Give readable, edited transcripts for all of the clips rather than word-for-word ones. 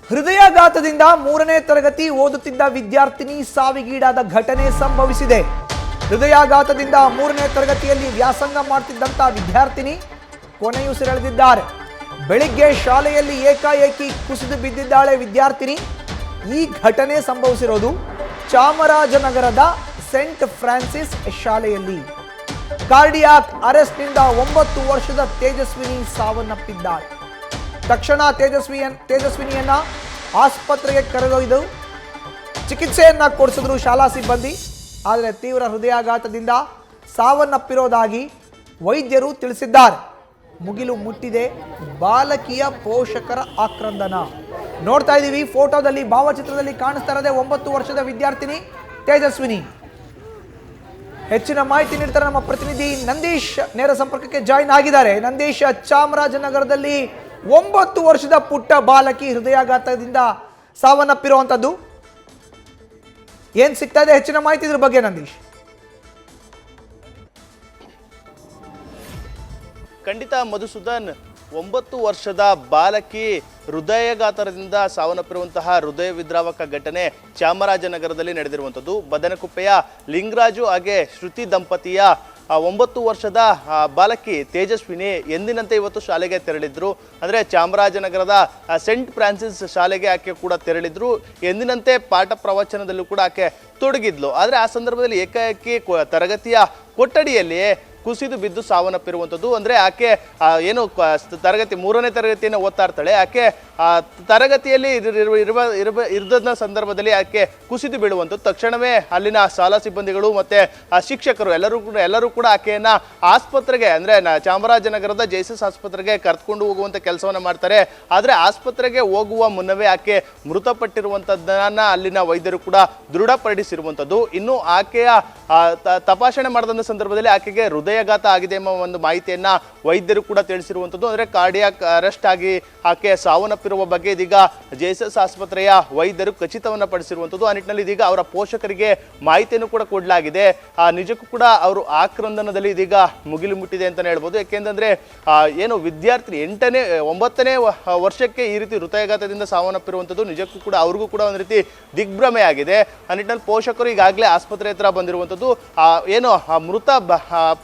ಹೃದಯಾಘಾತದಿಂದ 3ನೇ ತರಗತಿ ಓದುತ್ತಿದ್ದ ವಿದ್ಯಾರ್ಥಿನಿ ಸಾವಿಗೀಡಾದ ಘಟನೆ ಸಂಭವಿಸಿದೆ. ಹೃದಯಾಘಾತದಿಂದ 3ನೇ ತರಗತಿಯಲ್ಲಿ ವ್ಯಾಸಂಗ ಮಾಡುತ್ತಿದ್ದಂತ ವಿದ್ಯಾರ್ಥಿನಿ ಕೊನೆಯುಸಿರೆಳೆದಿದ್ದಾರೆ. ಬೆಳಿಗ್ಗೆ ಶಾಲೆಯಲ್ಲಿ ಏಕಾಏಕಿ ಕುಸಿದು ಬಿದ್ದಿದ್ದಾಳೆ ವಿದ್ಯಾರ್ಥಿನಿ. ಈ ಘಟನೆ ಸಂಭವಿಸಿರೋದು ಚಾಮರಾಜನಗರದ ಸೆಂಟ್ ಫ್ರಾನ್ಸಿಸ್ ಶಾಲೆಯಲ್ಲಿ. ಕಾರ್ಡಿಯಾಕ್ ಅರೆಸ್ಟ್ನಿಂದ 9 ವರ್ಷದ ತೇಜಸ್ವಿನಿ ಸಾವನ್ನಪ್ಪಿದ್ದಾಳೆ. ತಕ್ಷಣ ತೇಜಸ್ವಿನಿಯನ್ನ ಆಸ್ಪತ್ರೆಗೆ ಕರೆದೊಯ್ದು ಚಿಕಿತ್ಸೆಯನ್ನ ಕೊಡಿಸಿದ್ರು ಶಾಲಾ ಸಿಬ್ಬಂದಿ. ಆದರೆ ತೀವ್ರ ಹೃದಯಾಘಾತದಿಂದ ಸಾವನ್ನಪ್ಪಿರೋದಾಗಿ ವೈದ್ಯರು ತಿಳಿಸಿದ್ದಾರೆ. ಮುಗಿಲು ಮುಟ್ಟಿದೆ ಬಾಲಕಿಯ ಪೋಷಕರ ಆಕ್ರಂದನ. ನೋಡ್ತಾ ಇದ್ದೀವಿ ಫೋಟೋದಲ್ಲಿ, ಭಾವಚಿತ್ರದಲ್ಲಿ ಕಾಣಿಸ್ತಾ ಇರೋದೇ 9 ವರ್ಷದ ವಿದ್ಯಾರ್ಥಿನಿ ತೇಜಸ್ವಿನಿ. ಹೆಚ್ಚಿನ ಮಾಹಿತಿ ನೀಡ್ತಾರೆ ನಮ್ಮ ಪ್ರತಿನಿಧಿ ನಂದೀಶ್. ನೇರ ಸಂಪರ್ಕಕ್ಕೆ ಜಾಯಿನ್ ಆಗಿದ್ದಾರೆ. ನಂದೀಶ್, ಚಾಮರಾಜನಗರದಲ್ಲಿ 9 ವರ್ಷದ ಪುಟ್ಟ ಬಾಲಕಿ ಹೃದಯಾಘಾತದಿಂದ ಸಾವನ್ನಪ್ಪಿರುವಂತದ್ದು, ಏನ್ ಸಿಗ್ತಾ ಇದೆ ಹೆಚ್ಚಿನ ಮಾಹಿತಿ ಇದ್ರ ಬಗ್ಗೆ ನಂದೀಶ್? ಖಂಡಿತ ಮಧುಸೂದನ್, 9 ವರ್ಷದ ಬಾಲಕಿ ಹೃದಯಾಘಾತದಿಂದ ಸಾವನ್ನಪ್ಪಿರುವಂತಹ ಹೃದಯ ವಿದ್ರಾವಕ ಘಟನೆ ಚಾಮರಾಜನಗರದಲ್ಲಿ ನಡೆದಿರುವಂಥದ್ದು. ಬದನಕುಪ್ಪೆಯ ಲಿಂಗರಾಜು ಹಾಗೆ ಶ್ರುತಿ ದಂಪತಿಯ 9 ವರ್ಷದ ಬಾಲಕಿ ತೇಜಸ್ವಿನಿ ಎಂದಿನಂತೆ ಇವತ್ತು ಶಾಲೆಗೆ ತೆರಳಿದ್ರು. ಅಂದರೆ ಚಾಮರಾಜನಗರದ ಸೆಂಟ್ ಫ್ರಾನ್ಸಿಸ್ ಶಾಲೆಗೆ ಆಕೆ ಕೂಡ ತೆರಳಿದ್ರು. ಎಂದಿನಂತೆ ಪಾಠ ಪ್ರವಚನದಲ್ಲೂ ಕೂಡ ಆಕೆ ತೊಡಗಿದ್ಲು. ಆದರೆ ಆ ಸಂದರ್ಭದಲ್ಲಿ ಏಕಾಏಕಿ ತರಗತಿಯ ಕೊಠಡಿಯಲ್ಲಿ ಕುಸಿದು ಬಿದ್ದು ಸಾವನ್ನಪ್ಪಿರುವಂಥದ್ದು. ಅಂದರೆ ಆಕೆ ಏನು ತರಗತಿ 3ನೇ ತರಗತಿಯನ್ನು ಓದ್ತಾ ಇರ್ತಾಳೆ. ಆಕೆ ತರಗತಿಯಲ್ಲಿ ಇರದ ಸಂದರ್ಭದಲ್ಲಿ ಆಕೆ ಕುಸಿದು ಬೀಳುವಂಥದ್ದು. ತಕ್ಷಣವೇ ಅಲ್ಲಿನ ಶಾಲಾ ಸಿಬ್ಬಂದಿಗಳು ಮತ್ತೆ ಶಿಕ್ಷಕರು ಎಲ್ಲರೂ ಕೂಡ ಆಕೆಯನ್ನ ಆಸ್ಪತ್ರೆಗೆ, ಅಂದರೆ ಚಾಮರಾಜನಗರದ ಜೆಎಸ್ಎಸ್ ಆಸ್ಪತ್ರೆಗೆ ಕರೆದುಕೊಂಡು ಹೋಗುವಂಥ ಕೆಲಸವನ್ನ ಮಾಡ್ತಾರೆ. ಆದರೆ ಆಸ್ಪತ್ರೆಗೆ ಹೋಗುವ ಮುನ್ನವೇ ಆಕೆ ಮೃತಪಟ್ಟಿರುವಂಥದ್ದನ್ನ ಅಲ್ಲಿನ ವೈದ್ಯರು ಕೂಡ ದೃಢಪಡಿಸಿರುವಂಥದ್ದು. ಇನ್ನು ಆಕೆಯ ತಪಾಸಣೆ ಮಾಡಿದಂಥ ಸಂದರ್ಭದಲ್ಲಿ ಆಕೆಗೆ ಹೃದಯಾಘಾತ ಆಗಿದೆ ಎಂಬ ಒಂದು ಮಾಹಿತಿಯನ್ನ ವೈದ್ಯರು ಕೂಡ ತಿಳಿಸಿರುವಂಥದ್ದು. ಅಂದರೆ ಕಾರ್ಡಿಯಾಕ್ ಅರೆಸ್ಟ್ ಆಗಿ ಆಕೆ ಸಾವನ್ನಪ್ಪಿರುವ ಬಗ್ಗೆ ಇದೀಗ ಜೆಎಸ್ಎಸ್ ಆಸ್ಪತ್ರೆಯ ವೈದ್ಯರು ಖಚಿತವನ್ನ ಪಡಿಸಿರುವಂಥದ್ದು. ಆ ನಿಟ್ಟಿನಲ್ಲಿ ಇದೀಗ ಅವರ ಪೋಷಕರಿಗೆ ಮಾಹಿತಿಯನ್ನು ಕೂಡ ಕೊಡಲಾಗಿದೆ. ನಿಜಕ್ಕೂ ಕೂಡ ಅವರು ಆಕ್ರಂದನದಲ್ಲಿ ಇದೀಗ ಮುಗಿಲು ಮುಟ್ಟಿದೆ ಅಂತಾನೆ ಹೇಳ್ಬೋದು. ಯಾಕೆಂದ್ರೆ ಏನು ವಿದ್ಯಾರ್ಥಿ 9ನೇ ವರ್ಷಕ್ಕೆ ಈ ರೀತಿ ಹೃದಯಾಘಾತದಿಂದ ಸಾವನ್ನಪ್ಪಿರುವಂಥದ್ದು ನಿಜಕ್ಕೂ ಕೂಡ ಅವ್ರಿಗೂ ಕೂಡ ಒಂದು ರೀತಿ ದಿಗ್ಭ್ರಮೆ ಆಗಿದೆ. ಆ ನಿಟ್ಟಿನಲ್ಲಿ ಪೋಷಕರು ಈಗಾಗಲೇ ಆಸ್ಪತ್ರೆ ಹತ್ರ ಬಂದಿರುವಂಥದ್ದು. ಏನು ಮೃತ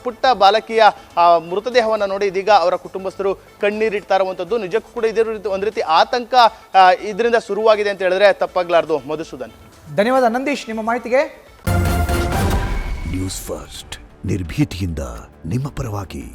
ಪುಟ್ಟ ಬಾಲಕಿಯ ಮೃತದೇಹವನ್ನು ನೋಡಿ ಇದೀಗ ಅವರ ಕುಟುಂಬಸ್ಥರು ಕಣ್ಣೀರಿಡ್ತಾ ಇರುವಂಥದ್ದು. ನಿಜಕ್ಕೂ ಕೂಡ ಇದೇ ಒಂದು ರೀತಿ ಆತಂಕ ಇದರಿಂದ ಶುರುವಾಗಿದೆ ಅಂತ ಹೇಳಿದ್ರೆ ತಪ್ಪಾಗ್ಲಾರ್ದು. ಮಧುಸೂದನ್, ಧನ್ಯವಾದ ನಂದೀಶ್ ನಿಮ್ಮ ಮಾಹಿತಿಗೆ. ನ್ಯೂಸ್ ಫಸ್ಟ್, ನಿರ್ಭೀತಿಯಿಂದ ನಿಮ್ಮ ಪರವಾಗಿ.